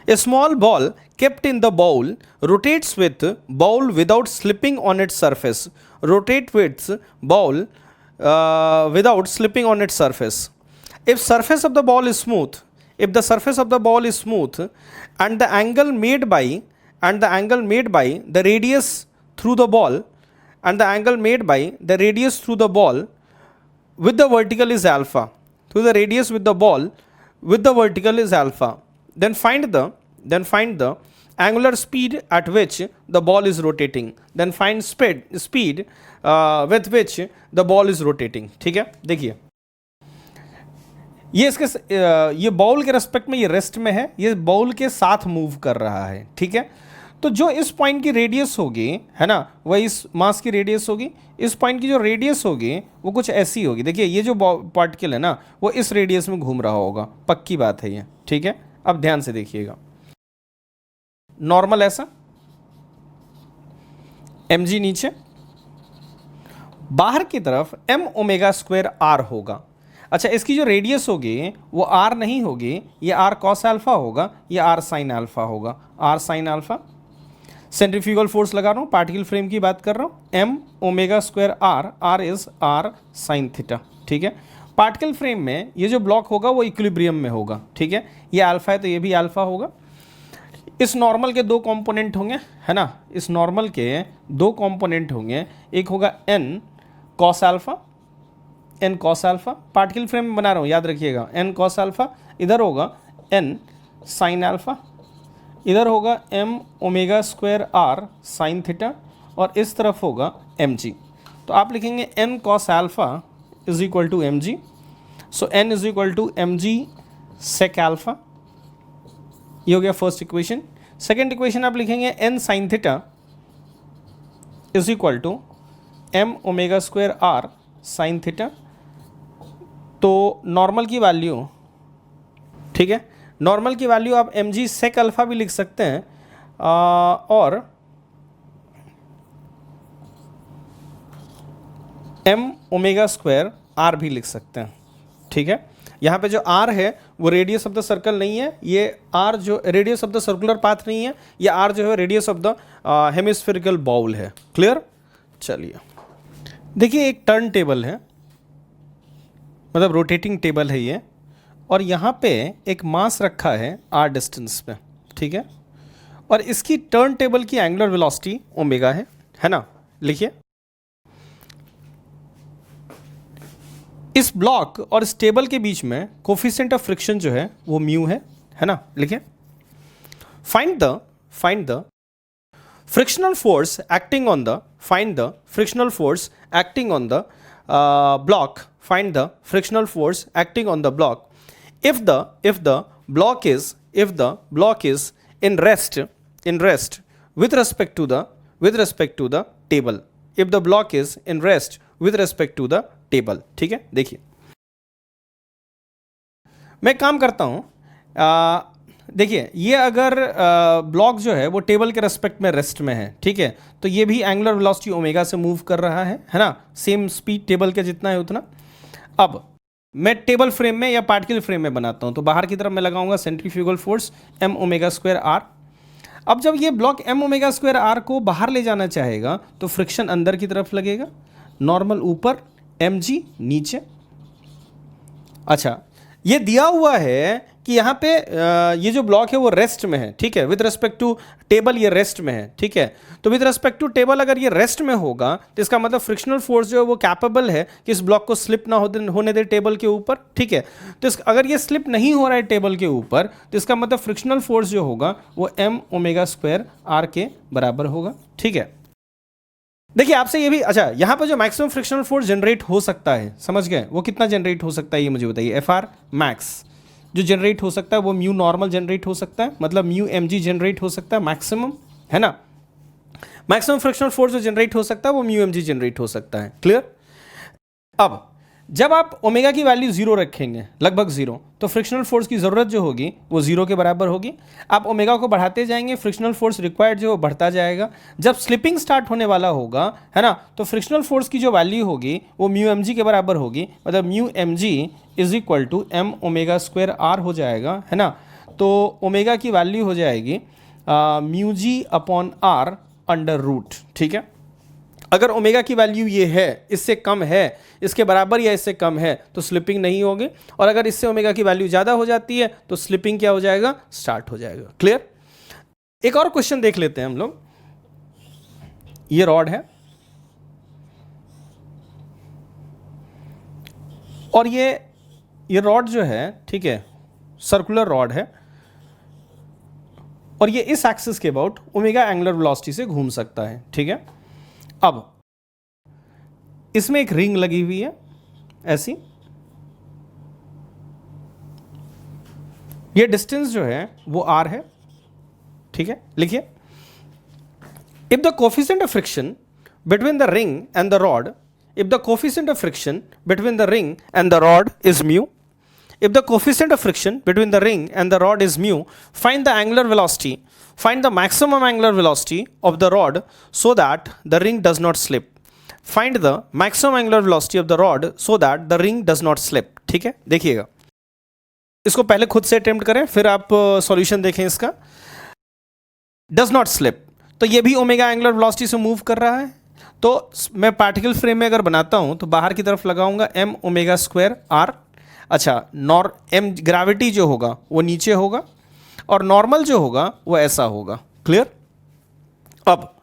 a small ball kept in the bowl rotates with bowl without slipping on its surface, rotate with bowl without slipping on its surface. If surface of the ball is smooth, if the surface of the ball is smooth and the angle made by the radius through the ball, and the angle made by the radius through the ball with the vertical is alpha, through the radius with the ball with the vertical is alpha, then find the angular speed at which the ball is rotating, then find speed with which the ball is rotating। ठीक है, देखिए ये इसके ये ball के respect में ये rest में है, ये बॉल के साथ मूव कर रहा है। ठीक है, तो जो इस पॉइंट की रेडियस होगी, है ना, वही इस मास की रेडियस होगी। इस पॉइंट की जो रेडियस होगी वो कुछ ऐसी होगी। देखिए ये जो पार्टिकल है ना, वो इस रेडियस में घूम रहा होगा, पक्की बात है ये। ठीक है, अब ध्यान से देखिएगा, नॉर्मल ऐसा, एम जी नीचे, बाहर की तरफ एम ओमेगा स्क्वायर आर होगा। अच्छा, इसकी जो रेडियस होगी वो आर नहीं होगी, ये आर कॉस अल्फा होगा, ये आर साइन अल्फा होगा, r sine alpha. Centrifugal force लगा रहा हूँ, पार्टिकल फ्रेम की बात कर रहा हूँ, m omega square r, r is r sine theta, ठीक है। पार्टिकल फ्रेम में ये जो ब्लॉक होगा वो इक्विलिब्रियम में होगा, ठीक है। ये अल्फा है तो ये भी अल्फा होगा। इस नॉर्मल के दो कंपोनेंट होंगे, है ना, इस नॉर्मल के दो कंपोनेंट होंगे, एक होगा n cos alpha, n cos alpha, particle frame में बना रहा हूँ याद रखिएगा, एन कॉस अल्फा, इधर होगा एन साइन अल्फा, इधर होगा m omega square r sine theta, और इस तरफ होगा एम जी। तो आप लिखेंगे n cos alpha is equal to m g, so n is equal to m g sec alpha, ये हो गया फर्स्ट इक्वेशन। सेकेंड इक्वेशन आप लिखेंगे n sine theta is equal to m omega square r sine theta. तो normal की value, ठीक है, normal की वैल्यू आप एम जी सेक अल्फा भी लिख सकते हैं, और एम ओमेगा स्क्वायर आर भी लिख सकते हैं, ठीक है। यहाँ पे जो आर है वो रेडियस ऑफ द सर्कल नहीं है, ये आर जो radius of the circular path नहीं है, ये आर जो है radius of the hemispherical bowl है। क्लियर? चलिए देखिए, एक टर्न टेबल है, मतलब रोटेटिंग टेबल है ये, और यहाँ पे एक मास रखा है आर डिस्टेंस पे, ठीक है, और इसकी टर्न टेबल की एंगुलर वेलोसिटी ओमेगा है ना। लिखिए, इस ब्लॉक और इस टेबल के बीच में कोफिशिएंट ऑफ फ्रिक्शन जो है वो म्यू है ना। लिखिए, find the frictional force acting on the, find the frictional force acting on the block, find the frictional force acting on the block if the block is in rest with respect to the table, if the block is in rest with respect to the table, ठीक है। देखिए, मैं काम करता हूं, देखिए ये अगर ब्लॉक जो है वो टेबल के रेस्पेक्ट में रेस्ट में है, ठीक है, तो ये भी एंगुलर वेलोसिटी ओमेगा से मूव कर रहा है ना, सेम स्पीड टेबल के जितना है उतना। अब मैं टेबल फ्रेम में या पार्टिकल फ्रेम में बनाता हूं, तो बाहर की तरफ मैं लगाऊंगा centrifugal force m omega square r. अब जब ये block m omega square r को बाहर ले जाना चाहेगा तो फ्रिक्शन अंदर की तरफ लगेगा, नॉर्मल ऊपर, एम जी नीचे। अच्छा, ये दिया हुआ है कि यहाँ पे ये जो ब्लॉक है वो रेस्ट में है, ठीक है, विद रिस्पेक्ट टू टेबल ये रेस्ट में है, ठीक है। तो विद रिस्पेक्ट टू टेबल अगर ये रेस्ट में होगा तो इसका मतलब फ्रिक्शनल फोर्स जो है वो कैपेबल है कि इस ब्लॉक को स्लिप ना होने दे टेबल के ऊपर, ठीक है। तो अगर ये स्लिप नहीं हो रहा है टेबल के ऊपर तो इसका मतलब फ्रिक्शनल फोर्स जो होगा वो एम ओमेगा स्क्वायर आर के बराबर होगा, ठीक है। देखिए आपसे ये भी, अच्छा, यहाँ पर जो मैक्सिमम फ्रिक्शनल फोर्स जनरेट हो सकता है, समझ गए, वो कितना जनरेट हो सकता है ये मुझे बताइए। एफ आर मैक्स जो जनरेट हो सकता है वो म्यू नॉर्मल जनरेट हो सकता है, मतलब म्यू एम जी जनरेट हो सकता है मैक्सिमम, है ना। मैक्सिमम फ्रिक्शनल फोर्स जो जनरेट हो सकता है वो म्यू एम जी जनरेट हो सकता है। क्लियर? अब जब आप ओमेगा की वैल्यू जीरो रखेंगे, लगभग जीरो, तो फ्रिक्शनल फोर्स की ज़रूरत जो होगी वो जीरो के बराबर होगी। आप ओमेगा को बढ़ाते जाएंगे, फ्रिक्शनल फोर्स रिक्वायर्ड जो बढ़ता जाएगा। जब स्लिपिंग स्टार्ट होने वाला होगा, है ना, तो फ्रिक्शनल फोर्स की जो वैल्यू होगी वो म्यू एम जी के बराबर होगी, मतलब mu m ji is equal to m omega square r हो जाएगा, है ना। तो ओमेगा की वैल्यू हो जाएगी mu g upon r under root, ठीक है। अगर ओमेगा की वैल्यू ये है, इससे कम है, इसके बराबर या इससे कम है, तो स्लिपिंग नहीं होगी, और अगर इससे ओमेगा की वैल्यू ज़्यादा हो जाती है तो स्लिपिंग क्या हो जाएगा, स्टार्ट हो जाएगा। क्लियर? एक और क्वेश्चन देख लेते हैं हम लोग। ये रॉड है और ये रॉड जो है, ठीक है, सर्कुलर रॉड है, और ये इस एक्सिस के अबाउट ओमेगा एंगुलर वेलोसिटी से घूम सकता है, ठीक है। अब इसमें एक रिंग लगी हुई है ऐसी, ये डिस्टेंस जो है वो r है, ठीक है। लिखिए, if the coefficient of friction between the ring and the rod, if the coefficient of friction between the ring and the rod is mu, if the coefficient of friction between the ring and the rod is mu, find the angular velocity, find the maximum angular velocity of the rod so that the ring does not slip, find the maximum angular velocity of the rod so that the ring does not slip, ठीक है। देखिएगा, इसको पहले खुद से attempt करें फिर आप सॉल्यूशन देखें इसका। does not slip, तो ये भी ओमेगा एंगुलर वेलोसिटी से मूव कर रहा है। तो मैं पार्टिकल फ्रेम में अगर बनाता हूँ तो बाहर की तरफ लगाऊंगा m ओमेगा स्क्वायर आर। अच्छा, m ग्रेविटी जो होगा वो नीचे होगा और नॉर्मल जो होगा वो ऐसा होगा। क्लियर? अब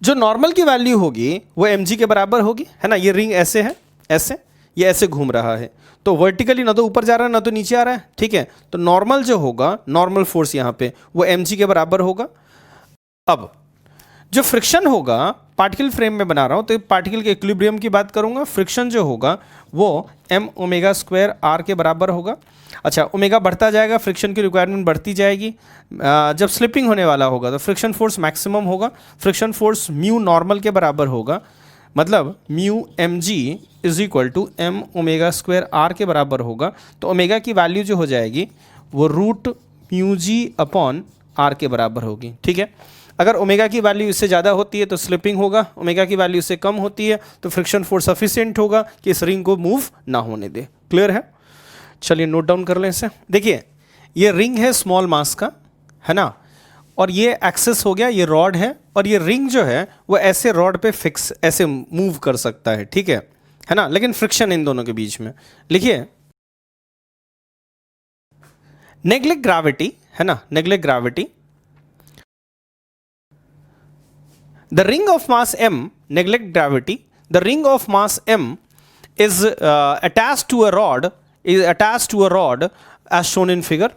जो नॉर्मल की वैल्यू होगी वो mg के बराबर होगी, है ना। ये रिंग ऐसे है, ऐसे, ये ऐसे घूम रहा है, तो वर्टिकली ना तो ऊपर जा रहा है ना तो नीचे आ रहा है, ठीक है। तो नॉर्मल जो होगा, नॉर्मल फोर्स यहाँ पे वो mg के बराबर होगा। अब जो फ्रिक्शन होगा, पार्टिकल फ्रेम में बना रहा हूँ तो पार्टिकल के इक्विलिब्रियम की बात करूँगा, फ्रिक्शन जो होगा वो m ओमेगा स्क्वायर r के बराबर होगा। अच्छा, ओमेगा बढ़ता जाएगा, फ्रिक्शन की रिक्वायरमेंट बढ़ती जाएगी। जब स्लिपिंग होने वाला होगा तो फ्रिक्शन फोर्स मैक्सिमम होगा, फ्रिक्शन फोर्स म्यू नॉर्मल के बराबर होगा, मतलब mu mg is equal to m omega square r के बराबर होगा। तो ओमेगा की वैल्यू जो हो जाएगी वो root mu g upon r के बराबर होगी, ठीक है। अगर ओमेगा की वैल्यू इससे ज़्यादा होती है तो स्लिपिंग होगा, ओमेगा की वैल्यू इससे कम होती है तो फ्रिक्शन फोर्स सफिशिएंट होगा कि इस रिंग को मूव ना होने दे। क्लियर है? चलिए नोट डाउन कर लें इसे। देखिए, ये रिंग है स्मॉल मास का, है ना, और ये एक्सेस हो गया, ये रॉड है, और ये रिंग जो है वो ऐसे रॉड पे फिक्स ऐसे मूव कर सकता है, ठीक है ना। लेकिन फ्रिक्शन इन दोनों के बीच में, लिखिए नेग्लेक्ट ग्रेविटी, है ना, neglect gravity. The ring of mass m, neglect gravity, the ring of mass m is attached to a rod, as shown in figure,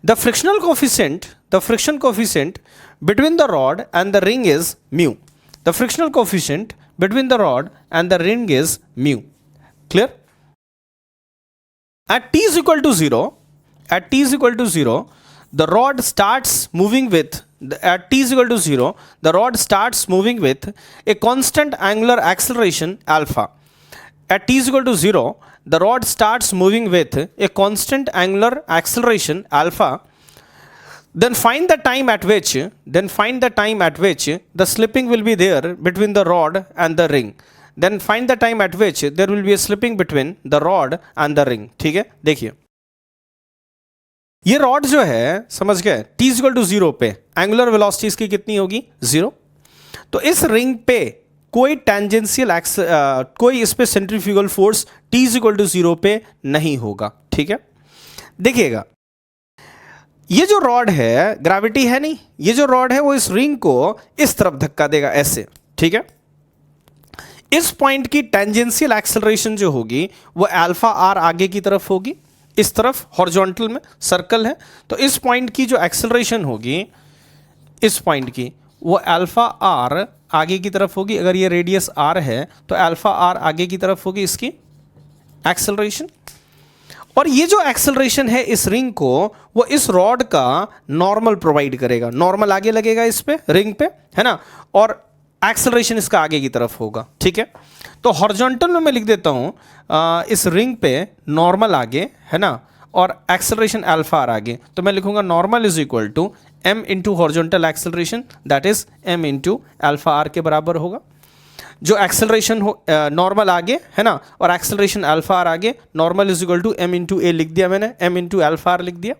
The frictional coefficient, the friction coefficient between the rod and the ring is mu. The frictional coefficient between the rod and the ring is mu. Clear? At t is equal to 0, the rod starts moving with at t is equal to 0, the rod starts moving with a constant angular acceleration alpha. At t is equal to 0, the rod starts moving with a constant angular acceleration alpha. Then find the time at which the slipping will be there between the rod and the ring. Then find the time at which there will be a slipping between the rod and the ring. ठीक है, देखिए ये rod जो है, समझ गए, t equal to 0 पे angular velocity इसकी कितनी होगी? 0। तो इस रिंग पे कोई टेंजेंशियल कोई इस पे centrifugal force t equal to 0 पे नहीं होगा, ठीक है। देखिएगा, ये जो रॉड है, ग्रेविटी है नहीं, ये जो रॉड है वो इस रिंग को इस तरफ धक्का देगा ऐसे, ठीक है। इस पॉइंट की टेंजेंशियल एक्सेलरेशन जो होगी वो अल्फा आर आगे की तरफ होगी, इस तरफ हॉरिजॉन्टल में सर्कल है, तो इस पॉइंट की जो एक्सेलरेशन होगी, इस पॉइंट की, वो अल्फा आर आगे की तरफ होगी। अगर ये रेडियस आर है तो अल्फा आर आगे की तरफ होगी इसकी एक्सेलरेशन, और ये जो एक्सेलरेशन है इस रिंग को वो इस रॉड का नॉर्मल प्रोवाइड करेगा। नॉर्मल आगे लगेगा इस पे, रिंग पे, है ना, और एक्सेलरेशन इसका आगे की तरफ होगा, ठीक है। तो हॉरिजॉन्टल में मैं लिख देता हूँ इस रिंग पे नॉर्मल आगे, है ना, और एक्सेलरेशन अल्फा आर आगे, तो मैं लिखूंगा normal is equal to m into horizontal acceleration, that is m into alpha r के बराबर होगा। जो एक्सेलरेशन हो नॉर्मल आगे, है ना, और एक्सेलरेशन अल्फा आर आगे, normal is equal to m into a लिख दिया मैंने, m इंटू अल्फा आर लिख दिया।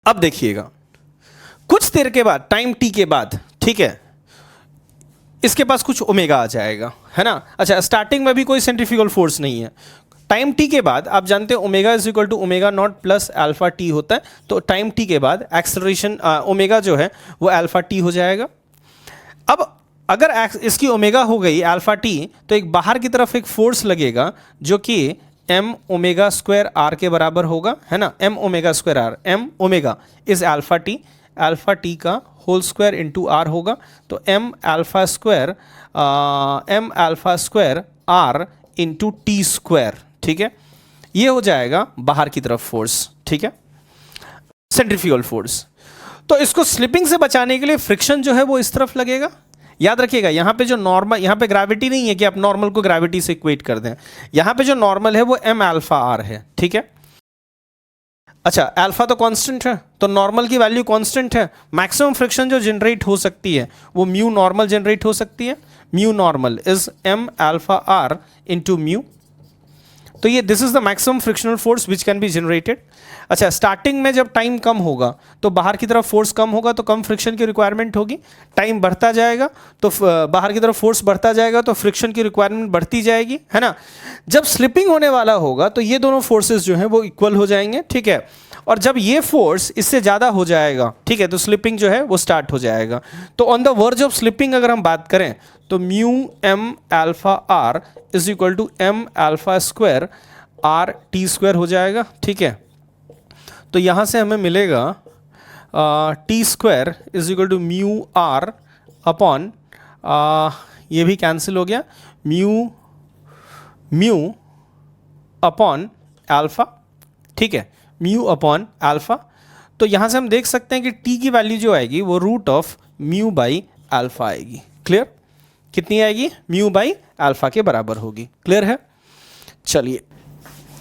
अब देखिएगा, कुछ देर के बाद, टाइम t के बाद, ठीक है, इसके पास कुछ ओमेगा आ जाएगा, है ना। अच्छा, स्टार्टिंग में भी कोई सेंट्रीफ्यूगल फोर्स नहीं है। टाइम टी के बाद आप जानते हैं omega is equal to omega nought plus alpha t होता है, तो टाइम टी के बाद एक्सेलरेशन ओमेगा जो है वो अल्फा टी हो जाएगा। अब अगर इसकी ओमेगा हो गई अल्फा टी, तो एक बाहर की तरफ एक फोर्स लगेगा जो कि m ओमेगा स्क्वायर आर के बराबर होगा, है ना, m omega square r, m omega is alpha t का होल स्क्वायर इंटू आर होगा, तो m alpha square r into t square, ठीक है। ये हो जाएगा बाहर की तरफ फोर्स, ठीक है, सेंट्रीफ्यूगल फोर्स। तो इसको स्लिपिंग से बचाने के लिए फ्रिक्शन जो है वो इस तरफ लगेगा। याद रखिएगा, यहाँ पे जो नॉर्मल, यहाँ पे ग्रेविटी नहीं है कि आप नॉर्मल को ग्रेविटी से इक्वेट कर दें, यहाँ पे जो नॉर्मल है वो m अल्फा आर है, ठीक है। अच्छा, अल्फा तो कांस्टेंट है, तो नॉर्मल की वैल्यू कांस्टेंट है। मैक्सिमम फ्रिक्शन जो जनरेट हो सकती है वो म्यू नॉर्मल जनरेट हो सकती है। Mu normal is m alpha r into mu. तो ये this is the maximum frictional force which can be generated. अच्छा, स्टार्टिंग में जब टाइम कम होगा तो बाहर की तरफ फोर्स कम होगा तो कम फ्रिक्शन की रिक्वायरमेंट होगी। टाइम बढ़ता जाएगा तो बाहर की तरफ फोर्स बढ़ता जाएगा तो फ्रिक्शन की रिक्वायरमेंट बढ़ती जाएगी, है ना। जब स्लिपिंग होने वाला होगा तो ये दोनों फोर्सेस जो हैं वो इक्वल हो जाएंगे, ठीक है। और जब ये फोर्स इससे ज़्यादा हो जाएगा, ठीक है, तो स्लिपिंग जो है वो स्टार्ट हो जाएगा। तो on the verge of slipping अगर हम बात करें तो mu m alpha r is equal to m alpha square r t square हो जाएगा, ठीक है। तो यहाँ से हमें मिलेगा t square is equal to mu r upon ये भी कैंसिल हो गया, म्यू अपॉन अल्फा, ठीक है, म्यू अपॉन अल्फा। तो यहाँ से हम देख सकते हैं कि टी की वैल्यू जो आएगी वो root of mu by alpha आएगी। क्लियर? कितनी आएगी? म्यू बाई अल्फा के बराबर होगी। क्लियर है? चलिए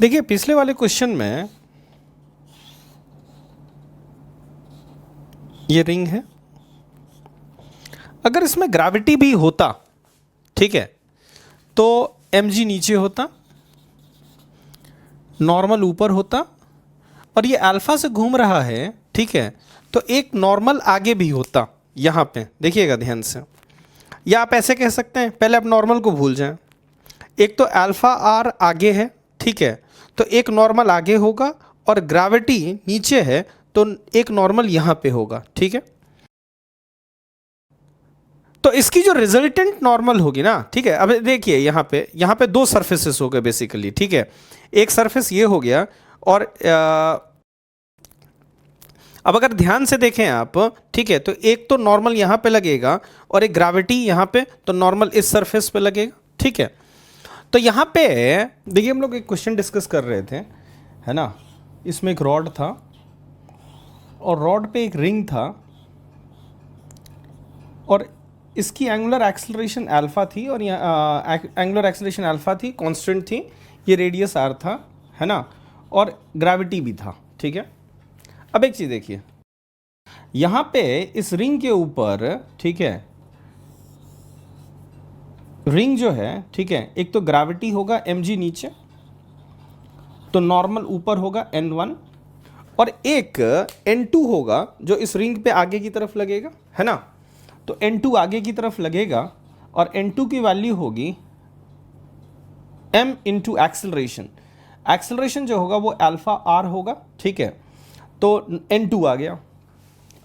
देखिए, पिछले वाले क्वेश्चन में ये रिंग है, अगर इसमें ग्रेविटी भी होता, ठीक है, तो mg नीचे होता, नॉर्मल ऊपर होता, और ये अल्फा से घूम रहा है, ठीक है, तो एक नॉर्मल आगे भी होता। यहाँ पे देखिएगा ध्यान से, या आप ऐसे कह सकते हैं, पहले आप नॉर्मल को भूल जाएं, एक तो अल्फा आर आगे है, ठीक है, तो एक नॉर्मल आगे होगा, और ग्रेविटी नीचे है तो एक नॉर्मल यहाँ पे होगा, ठीक है। तो इसकी जो रिजल्टेंट नॉर्मल होगी ना, ठीक है, अब देखिए यहाँ पे दो सरफेसेस हो गए बेसिकली, ठीक है। एक सरफेस ये हो गया, और अब अगर ध्यान से देखें आप, ठीक है, तो एक तो नॉर्मल यहाँ पे लगेगा और एक ग्रेविटी यहाँ पे, तो नॉर्मल इस सरफेस पे लगेगा, ठीक है। तो यहाँ पे देखिए, हम लोग एक क्वेश्चन डिस्कस कर रहे थे, है ना। इसमें एक रॉड था और रॉड पे एक रिंग था, और इसकी एंगुलर एक्सेलरेशन अल्फा थी, और यहाँ एंगुलर एक्सेलरेशन अल्फा थी, कांस्टेंट थी, ये रेडियस आर था, है ना, और ग्रेविटी भी था, ठीक है। अब एक चीज़ देखिए, यहाँ पे इस रिंग के ऊपर, ठीक है, रिंग जो है, ठीक है, एक तो ग्रेविटी होगा mg नीचे, तो नॉर्मल ऊपर होगा n1, और एक n2 होगा जो इस रिंग पे आगे की तरफ लगेगा, है ना। तो n2 आगे की तरफ लगेगा, और n2 की वैल्यू होगी m इंटू एक्सेलरेशन। एक्सेलरेशन जो होगा वो अल्फा आर होगा, ठीक है, तो n2 आ गया।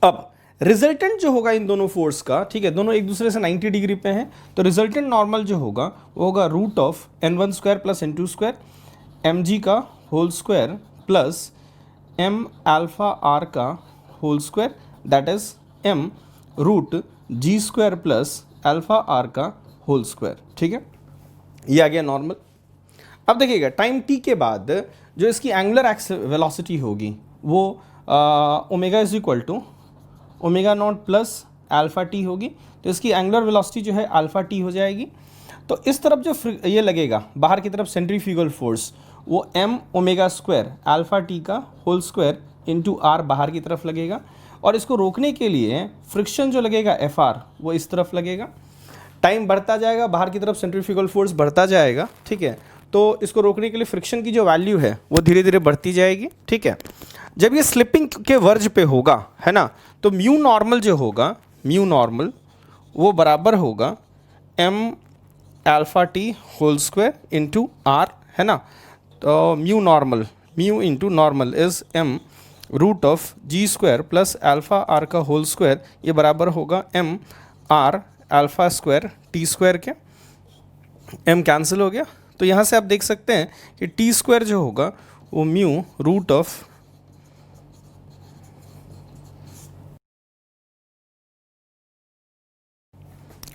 अब रिजल्टेंट जो होगा इन दोनों फोर्स का, ठीक है, दोनों एक दूसरे से 90 डिग्री पे हैं, तो रिजल्टेंट नॉर्मल जो होगा वो होगा root of n1 square plus n2 square mg का whole square plus m alpha are का whole square, that is m root g square plus alpha are का होल स्क्वायर, ठीक है। ये आ गया नॉर्मल। अब देखिएगा, टाइम t के बाद जो इसकी एंगुलर वेलोसिटी होगी वो omega is equal to omega nought plus alpha t होगी, तो इसकी एंगुलर वेलोसिटी जो है अल्फा टी हो जाएगी। तो इस तरफ जो ये लगेगा बाहर की तरफ सेंट्रीफ्यूगल फोर्स, वो m omega square alpha t का होल स्क्वायर इंटू आर बाहर की तरफ लगेगा, और इसको रोकने के लिए फ्रिक्शन जो लगेगा एफ आर वो इस तरफ लगेगा। टाइम बढ़ता जाएगा, बाहर की तरफ सेंट्रीफ्यूगल फोर्स बढ़ता जाएगा, ठीक है, तो इसको रोकने के लिए फ्रिक्शन की जो वैल्यू है वो धीरे धीरे बढ़ती जाएगी, ठीक है। जब ये स्लिपिंग के वर्ज पे होगा, है ना, तो म्यू नॉर्मल जो होगा, म्यू नॉर्मल वो बराबर होगा m alpha t whole square into r, है ना। तो mu normal, mu into normal is m root of g square plus alpha are का होल स्क्वायर, ये बराबर होगा m r alpha square t square के। m कैंसिल हो गया, तो यहाँ से आप देख सकते हैं कि टी स्क्वायर जो होगा वो mu root of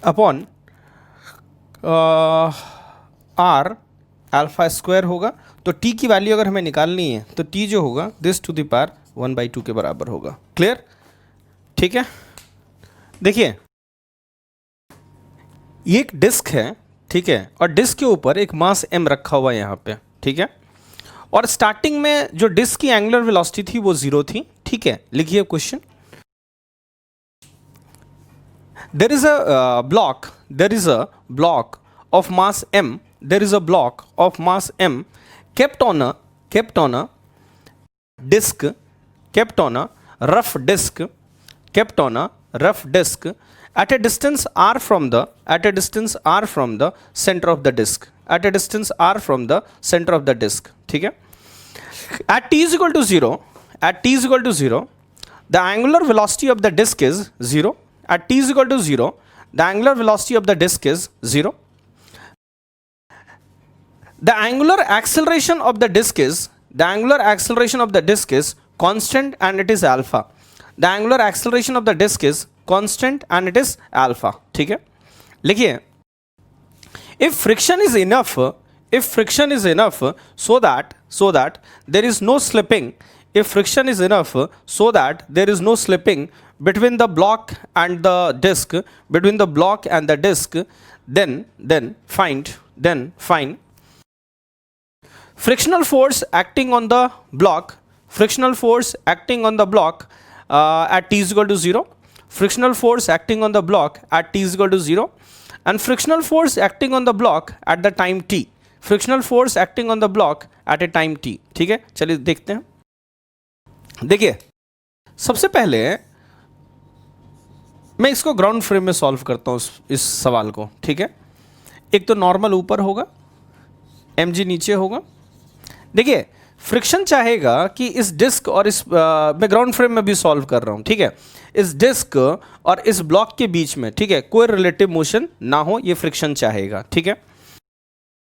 upon r alpha square होगा। तो टी की वैल्यू अगर हमें निकालनी है तो टी जो होगा दिस टू द पावर 1/2 के बराबर होगा। क्लियर? ठीक है, देखिए ये एक डिस्क है, ठीक है, और डिस्क के ऊपर एक मास m रखा हुआ है यहाँ पे, ठीक है, और स्टार्टिंग में जो डिस्क की एंगुलर वेलोसिटी थी वो 0 थी, ठीक है। लिखिए question, there is a block of mass m, there is a block of mass m kept on a disk, kept on a rough disk, kept on a rough disk at a distance r from the center of the disk, at a distance r from the center of the disk. ठीक है. At t is equal to 0, the angular velocity of the disk is 0. At t is equal to 0, the angular velocity of the disk is 0. The angular acceleration of the disk is constant and it is alpha. The angular acceleration of the disk is constant and it is alpha. ठीक है. लिखिए, if friction is enough so that there is no slipping, if friction is enough so that there is no slipping between the block and the disk, then find frictional force acting on the block, at t is equal to 0, frictional force acting on the block at t is equal to 0, and frictional force acting on the block at the time t, frictional force acting on the block at a time t. ठीक है, चलिए देखते हैं. देखिए, सबसे पहले मैं इसको ग्राउंड फ्रेम में सॉल्व करता हूँ इस सवाल को. ठीक है, एक तो नॉर्मल ऊपर होगा, mg नीचे होगा. देखिए, फ्रिक्शन चाहेगा कि इस डिस्क और इस मैं ग्राउंड फ्रेम में भी सॉल्व कर रहा हूँ. ठीक है, इस डिस्क और इस ब्लॉक के बीच में, ठीक है, कोई रिलेटिव मोशन ना हो, ये फ्रिक्शन चाहेगा. ठीक है,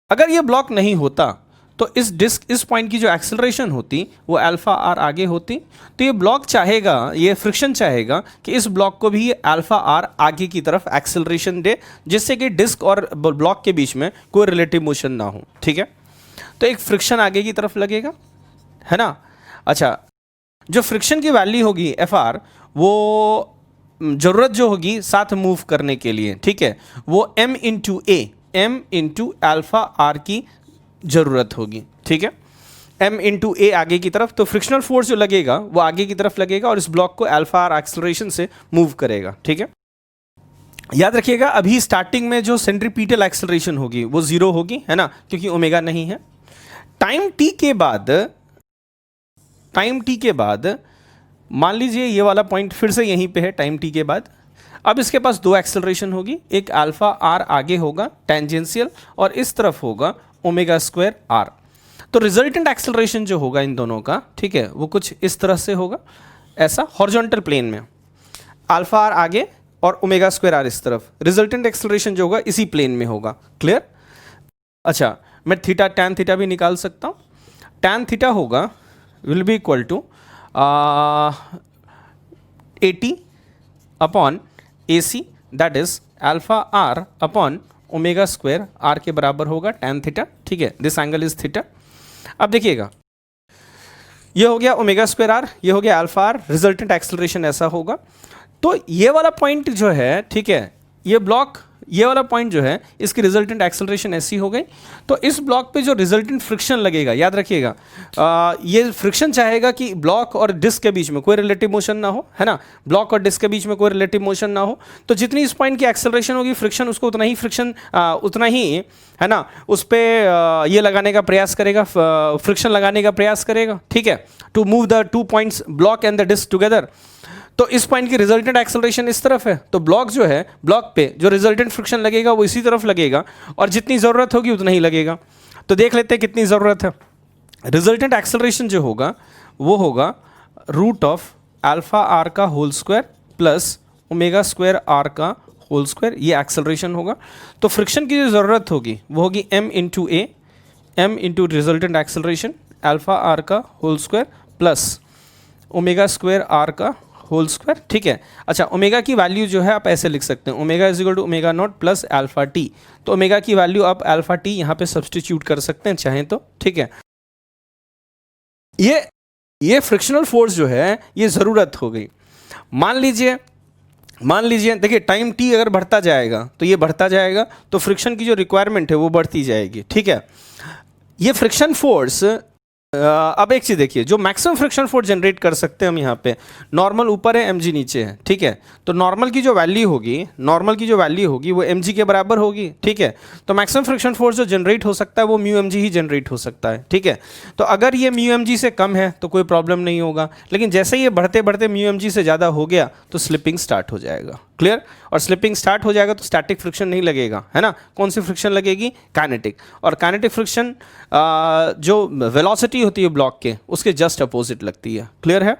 अगर ये ब्लॉक नहीं होता तो इस डिस्क, इस पॉइंट की जो एक्सेलरेशन होती वो अल्फा आर आगे होती. तो ये ब्लॉक चाहेगा, ये फ्रिक्शन चाहेगा कि इस ब्लॉक को भी अल्फा आर आगे की तरफ एक्सेलरेशन दे, जिससे कि डिस्क और ब्लॉक के बीच में कोई रिलेटिव मोशन ना हो. ठीक है, तो एक फ्रिक्शन आगे की तरफ लगेगा, है ना. अच्छा, जो फ्रिक्शन की वैल्यू होगी एफ आर, वो ज़रूरत जो होगी साथ मूव करने के लिए, ठीक है, वो m इंटू अल्फा आर की ज़रूरत होगी. ठीक है, m इंटू ए आगे की तरफ. तो फ्रिक्शनल फोर्स जो लगेगा वो आगे की तरफ लगेगा और इस ब्लॉक को अल्फा आर एक्सेलरेशन से मूव करेगा. ठीक है, याद रखिएगा, अभी स्टार्टिंग में जो सेंट्रीपिटल एक्सेलरेशन होगी वो 0 होगी, है ना, क्योंकि ओमेगा नहीं है. टाइम टी के बाद मान लीजिए ये वाला पॉइंट फिर से यहीं पे है. टाइम टी के बाद अब इसके पास दो एक्सेलरेशन होगी, एक अल्फा आर आगे होगा टेंजेंशियल और इस तरफ होगा ओमेगा स्क्वायर आर. तो रिजल्टेंट एक्सेलरेशन जो होगा इन दोनों का, ठीक है, वो कुछ इस तरह से होगा, ऐसा हॉरिजॉन्टल प्लेन में, अल्फा आर आगे और ओमेगा स्क्वायर आर इस तरफ. रिजल्टेंट एक्सेलरेशन जो होगा इसी प्लेन में होगा. क्लियर. अच्छा, मैं थीटा टैन थीटा भी निकाल सकता हूँ. टैन थीटा होगा will be equal to 80 upon AC, that is alpha r upon omega square r के बराबर होगा टैन थीटा. ठीक है, दिस एंगल इज थीटा. अब देखिएगा, ये हो गया ओमेगा स्क्वायर आर, ये हो गया अल्फा आर. रिजल्टेंट एक्सेलरेशन ऐसा होगा. तो ये वाला पॉइंट जो है, ठीक है, ये ब्लॉक, ये वाला पॉइंट जो है, इसकी रिजल्टेंट एक्सेलरेशन ऐसी हो गई. तो इस ब्लॉक पे जो रिजल्टेंट फ्रिक्शन लगेगा, याद रखिएगा, ये फ्रिक्शन चाहेगा कि ब्लॉक और डिस्क के बीच में कोई रिलेटिव मोशन ना हो, है ना, ब्लॉक और डिस्क के बीच में कोई रिलेटिव मोशन ना हो. तो जितनी इस पॉइंट की एक्सेलरेशन होगी, फ्रिक्शन उसको उतना ही, है ना, उस पर ये लगाने का प्रयास करेगा, फ्रिक्शन लगाने का प्रयास करेगा. ठीक है, to move the 2 points block and the disc together. तो इस पॉइंट की रिजल्टेंट एक्सेलरेशन इस तरफ है, तो ब्लॉक जो है, ब्लॉक पे जो रिजल्टेंट फ्रिक्शन लगेगा वो इसी तरफ लगेगा और जितनी ज़रूरत होगी उतना ही लगेगा. तो देख लेते हैं कितनी ज़रूरत है. रिजल्टेंट एक्सेलरेशन जो होगा वो होगा रूट ऑफ अल्फा आर का whole square plus omega square are का होल स्क्वायर, ये एक्सेलरेशन होगा. तो फ्रिक्शन की जो ज़रूरत होगी वो होगी m into resultant acceleration alpha are का whole square plus omega square are का होल स्क्वायर. ठीक है. अच्छा, ओमेगा की वैल्यू जो है आप ऐसे लिख सकते हैं, omega is equal to omega nought plus alpha t. तो ओमेगा की वैल्यू आप अल्फा टी यहाँ पे सब्सटीट्यूट कर सकते हैं चाहें तो. ठीक है, ये फ्रिक्शनल फोर्स जो है ये ज़रूरत हो गई. मान लीजिए देखिए, टाइम टी अगर बढ़ता जाएगा तो ये बढ़ता जाएगा, तो फ्रिक्शन की जो रिक्वायरमेंट है वो बढ़ती जाएगी. ठीक है, ये फ्रिक्शन फोर्स अब एक चीज़ देखिए, जो मैक्सिमम फ्रिक्शन फोर्स जनरेट कर सकते हैं हम यहाँ पे, नॉर्मल ऊपर है, mg नीचे है, ठीक है। तो नॉर्मल की जो वैल्यू होगी वो mg के बराबर होगी, ठीक है। तो मैक्सिमम फ्रिक्शन फोर्स जो जनरेट हो सकता है वो म्यू mg ही जनरेट हो सकता है, ठीक है। तो अगर ये म्यू mg से कम है तो कोई प्रॉब्लम नहीं होगा, लेकिन जैसे ये बढ़ते बढ़ते म्यू mg से ज़्यादा हो गया तो स्लिपिंग स्टार्ट हो जाएगा। क्लियर? और स्लिपिंग स्टार्ट हो जाएगा तो स्टैटिक फ्रिक्शन नहीं लगेगा, है ना। कौन सी फ्रिक्शन लगेगी? काइनेटिक। और काइनेटिक फ्रिक्शन जो वेलोसिटी होती है ब्लॉक के, उसके जस्ट अपोजिट लगती है। क्लियर है?